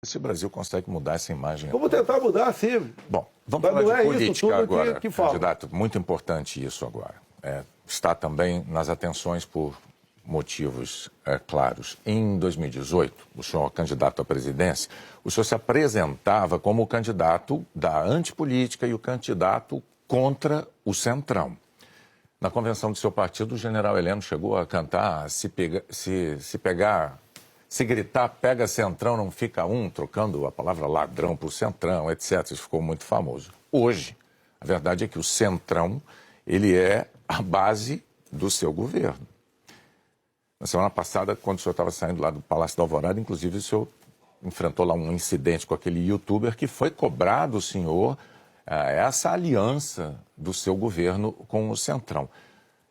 Se o Brasil consegue mudar essa imagem. Vamos tentar mudar, sim. Bom, vamos falar de política agora, candidato. Muito importante isso agora. Está também nas atenções por motivos claros. Em 2018, o senhor candidato à presidência, o senhor se apresentava como o candidato da antipolítica e o candidato contra o Centrão. Na convenção do seu partido, o general Heleno chegou a cantar se gritar, pega Centrão, não fica um, trocando a palavra ladrão por Centrão, etc. Isso ficou muito famoso. Hoje, a verdade é que o Centrão, ele é a base do seu governo. Na semana passada, quando o senhor estava saindo lá do Palácio da Alvorada, inclusive o senhor enfrentou lá um incidente com aquele youtuber que foi cobrar do senhor essa aliança do seu governo com o Centrão.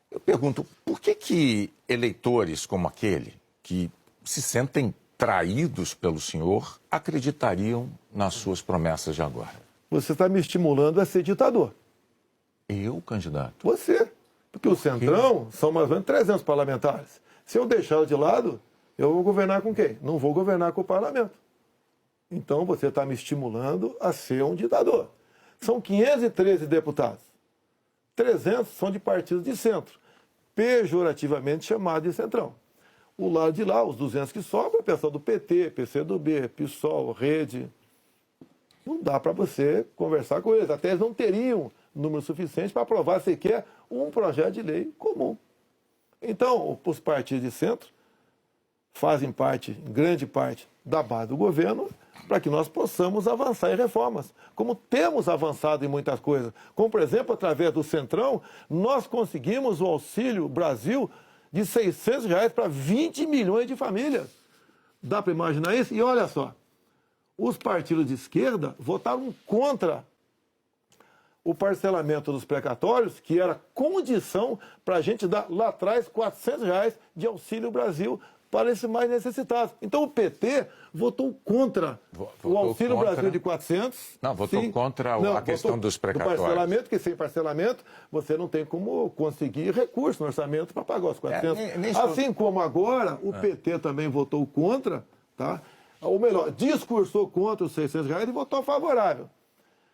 Eu pergunto, por que eleitores como aquele, que se sentem traídos pelo senhor, acreditariam nas suas promessas de agora? Você está me estimulando a ser ditador. Eu, candidato? Você. Porque o Centrão são mais ou menos 300 parlamentares. Se eu deixá-lo de lado, eu vou governar com quem? Não vou governar com o parlamento. Então você está me estimulando a ser um ditador. São 513 deputados. 300 são de partidos de centro, pejorativamente chamados de Centrão. O lado de lá, os 200 que sobram, é o pessoal do PT, PCdoB, PSOL, Rede. Não dá para você conversar com eles. Até eles não teriam número suficiente para aprovar sequer um projeto de lei comum. Então, os partidos de centro fazem parte, grande parte, da base do governo para que nós possamos avançar em reformas. Como temos avançado em muitas coisas. Como, por exemplo, através do Centrão, nós conseguimos o Auxílio Brasil de R$600 para 20 milhões de famílias. Dá para imaginar isso? E olha só, os partidos de esquerda votaram contra o parcelamento dos precatórios, que era condição para a gente dar lá atrás R$400 de Auxílio Brasil para esses mais necessitados. Então o PT votou contra o Auxílio Brasil de 400. Não, votou contra a questão dos precatórios. Do parcelamento, porque sem parcelamento você não tem como conseguir recurso no orçamento para pagar os 400. Assim como agora o PT também votou contra, tá? Ou melhor, discursou contra os R$600 e votou favorável.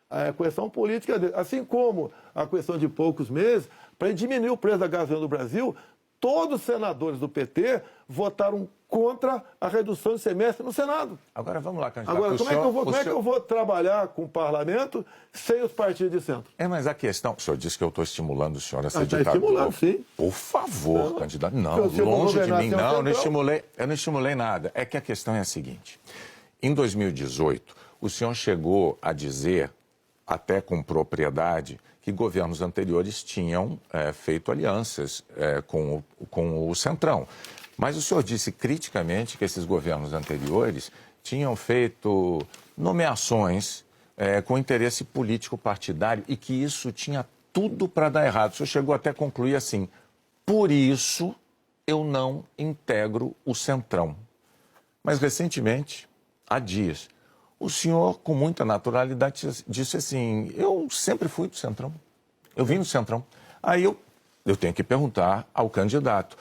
A questão política dele. Assim como a questão de poucos meses, para diminuir o preço da gasolina no Brasil, todos os senadores do PT votaram contra a redução de semestre no Senado. Agora vamos lá, candidato. Agora, como é que eu vou trabalhar com o parlamento sem os partidos de centro? Mas a questão... O senhor disse que eu estou estimulando o senhor a ser ditador. Está estimulando, sim. Por favor, candidato. Não, longe de mim, não. Eu não estimulei nada. É que a questão é a seguinte. Em 2018, o senhor chegou a dizer, até com propriedade, que governos anteriores tinham feito alianças com o Centrão. Mas o senhor disse criticamente que esses governos anteriores tinham feito nomeações com interesse político partidário e que isso tinha tudo para dar errado. O senhor chegou até a concluir assim, por isso eu não integro o Centrão. Mas recentemente, há dias, o senhor, com muita naturalidade, disse assim, eu sempre fui do Centrão, eu vim do Centrão. Aí eu tenho que perguntar ao candidato,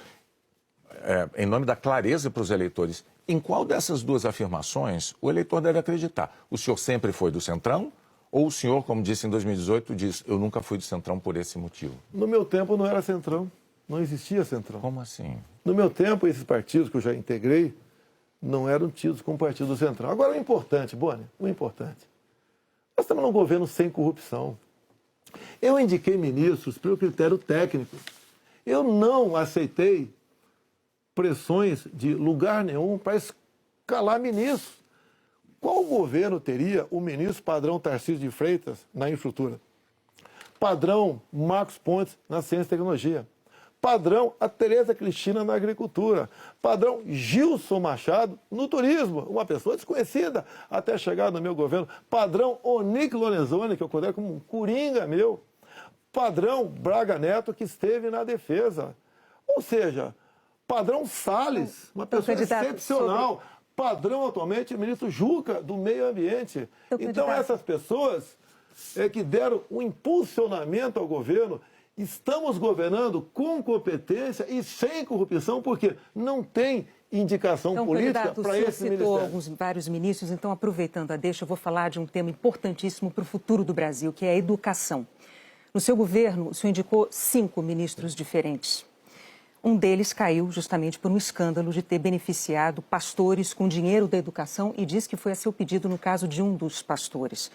em nome da clareza para os eleitores, em qual dessas duas afirmações o eleitor deve acreditar? O senhor sempre foi do Centrão? Ou o senhor, como disse em 2018, diz, eu nunca fui do Centrão por esse motivo? No meu tempo não era Centrão, não existia Centrão. Como assim? No meu tempo, esses partidos que eu já integrei, não eram tidos como partido central. Agora, o importante, Boni, o importante. Nós estamos num governo sem corrupção. Eu indiquei ministros pelo critério técnico. Eu não aceitei pressões de lugar nenhum para escalar ministros. Qual governo teria o ministro padrão Tarcísio de Freitas na infraestrutura? Padrão Marcos Pontes na ciência e tecnologia? Padrão a Tereza Cristina na agricultura. Padrão Gilson Machado no turismo, uma pessoa desconhecida até chegar no meu governo. Padrão Onic Lorenzoni, que eu considero como um coringa meu. Padrão Braga Neto, que esteve na defesa. Ou seja, padrão Salles, uma pessoa excepcional. Padrão atualmente, ministro Juca, do Meio Ambiente. Então essas pessoas que deram um impulsionamento ao governo. Estamos governando com competência e sem corrupção, porque não tem indicação então, política para esse ministério. Vários ministros, então, aproveitando a deixa, eu vou falar de um tema importantíssimo para o futuro do Brasil, que é a educação. No seu governo, o senhor indicou 5 ministros diferentes. Um deles caiu justamente por um escândalo de ter beneficiado pastores com dinheiro da educação e diz que foi a seu pedido no caso de um dos pastores.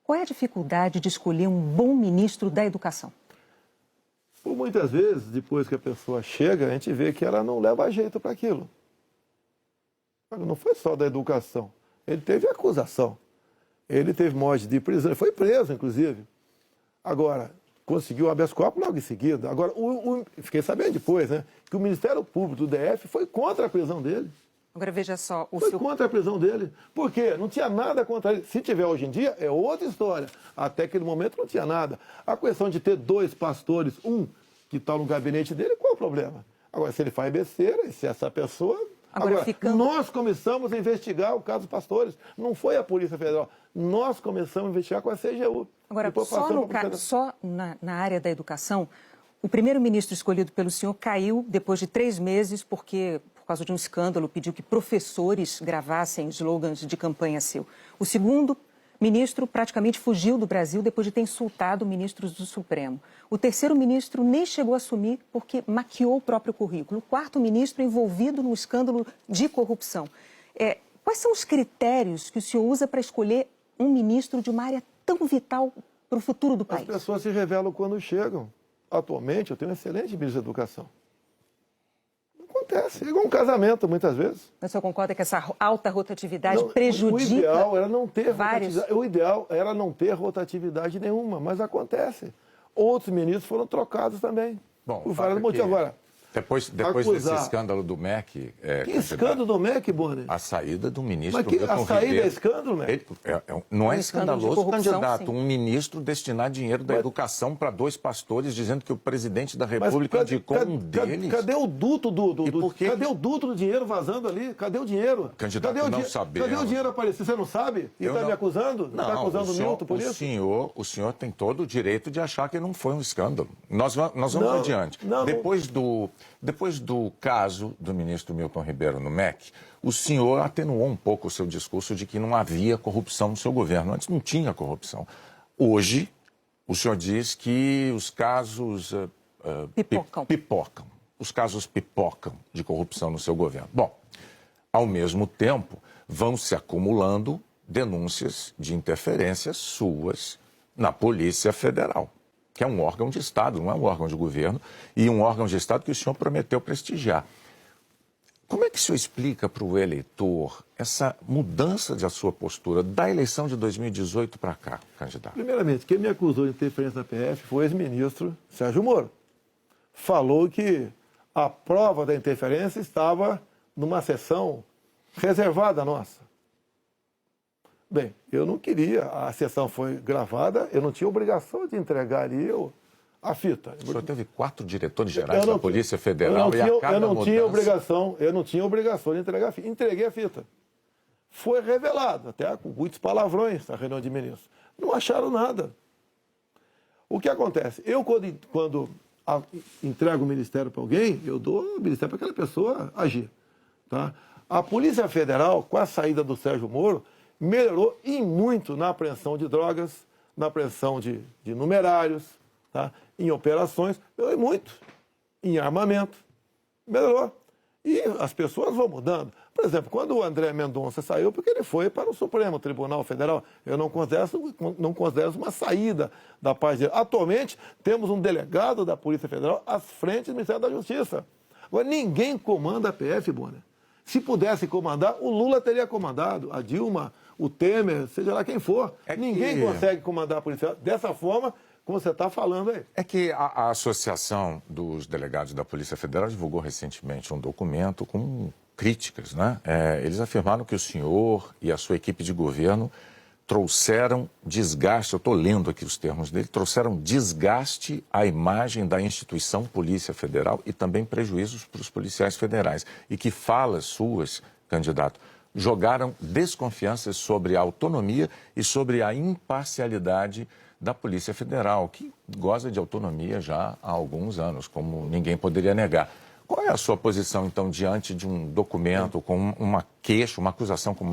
Qual é a dificuldade de escolher um bom ministro da educação? Por muitas vezes, depois que a pessoa chega, a gente vê que ela não leva jeito para aquilo. Não foi só da educação. Ele teve acusação. Ele teve morte de prisão. Ele foi preso, inclusive. Agora, conseguiu o habeas corpus logo em seguida. Agora, fiquei sabendo depois, né, que o Ministério Público do DF foi contra a prisão dele. Agora, veja só... Foi contra a prisão dele. Por quê? Não tinha nada contra ele. Se tiver hoje em dia, é outra história. Até aquele momento não tinha nada. A questão de ter 2 pastores, um que está no gabinete dele, qual é o problema? Agora, se ele faz besteira, se essa pessoa... Agora, nós começamos a investigar o caso dos pastores. Não foi a Polícia Federal. Nós começamos a investigar com a CGU. Agora, só na área da educação, o primeiro-ministro escolhido pelo senhor caiu depois de 3 meses por causa de um escândalo, pediu que professores gravassem slogans de campanha seu. O segundo ministro praticamente fugiu do Brasil depois de ter insultado ministros do Supremo. O terceiro ministro nem chegou a assumir porque maquiou o próprio currículo. O quarto ministro envolvido num escândalo de corrupção. Quais são os critérios que o senhor usa para escolher um ministro de uma área tão vital para o futuro do país? As pessoas se revelam quando chegam. Atualmente, eu tenho um excelente ministro da Educação. Acontece, é igual um casamento, muitas vezes. Mas o senhor concorda que essa alta rotatividade prejudica? O ideal era não ter vários... rotatividade. O ideal era não ter rotatividade nenhuma, mas acontece. Outros ministros foram trocados também. Bom, por vários motivos. Agora, depois desse escândalo do MEC... Que escândalo do MEC, Boni? A saída do ministro... Mas a saída é escândalo, MEC? Não é escandaloso, candidato, sim. um ministro destinar dinheiro da educação para 2 pastores, dizendo que o presidente da República indicou um deles... Cadê o duto cadê o duto do dinheiro vazando ali? Cadê o dinheiro? Candidato, não sabemos. Cadê o dinheiro aparecer? Você não sabe? E está me acusando? Não, está acusando o Milton por isso? O senhor tem todo o direito de achar que não foi um escândalo. Nós vamos adiante. Depois do caso do ministro Milton Ribeiro no MEC, o senhor atenuou um pouco o seu discurso de que não havia corrupção no seu governo. Antes não tinha corrupção. Hoje, o senhor diz que os casos pipocam. Os casos pipocam de corrupção no seu governo. Bom, ao mesmo tempo, vão se acumulando denúncias de interferências suas na Polícia Federal, que é um órgão de Estado, não é um órgão de governo, e um órgão de Estado que o senhor prometeu prestigiar. Como é que o senhor explica para o eleitor essa mudança da sua postura da eleição de 2018 para cá, candidato? Primeiramente, quem me acusou de interferência na PF foi o ex-ministro Sérgio Moro. Falou que a prova da interferência estava numa sessão reservada nossa. Bem, eu não queria, a sessão foi gravada, eu não tinha obrigação de entregar ali a fita. O senhor teve 4 diretores gerais da Polícia Federal eu não tinha obrigação de entregar a fita. Entreguei a fita. Foi revelado, até com muitos palavrões na reunião de ministros. Não acharam nada. O que acontece? Eu, quando entrego o ministério para alguém, eu dou o ministério para aquela pessoa agir. Tá? A Polícia Federal, com a saída do Sérgio Moro, melhorou e muito na apreensão de drogas, na apreensão de numerários, tá? Em operações, melhorou muito. Em armamento, melhorou. E as pessoas vão mudando. Por exemplo, quando o André Mendonça saiu, porque ele foi para o Supremo Tribunal Federal, eu não considero uma saída da paz dele. Atualmente, temos um delegado da Polícia Federal à frente do Ministério da Justiça. Agora, ninguém comanda a PF, Bonner. Se pudesse comandar, o Lula teria comandado, a Dilma, o Temer, seja lá quem for. Ninguém consegue comandar a polícia dessa forma, como você está falando aí. É que a Associação dos Delegados da Polícia Federal divulgou recentemente um documento com críticas, né? Eles afirmaram que o senhor e a sua equipe de governo trouxeram desgaste, eu estou lendo aqui os termos dele, trouxeram desgaste à imagem da instituição Polícia Federal e também prejuízos para os policiais federais. E que falas suas, candidato, jogaram desconfianças sobre a autonomia e sobre a imparcialidade da Polícia Federal, que goza de autonomia já há alguns anos, como ninguém poderia negar. Qual é a sua posição, então, diante de um documento com uma queixa, uma acusação como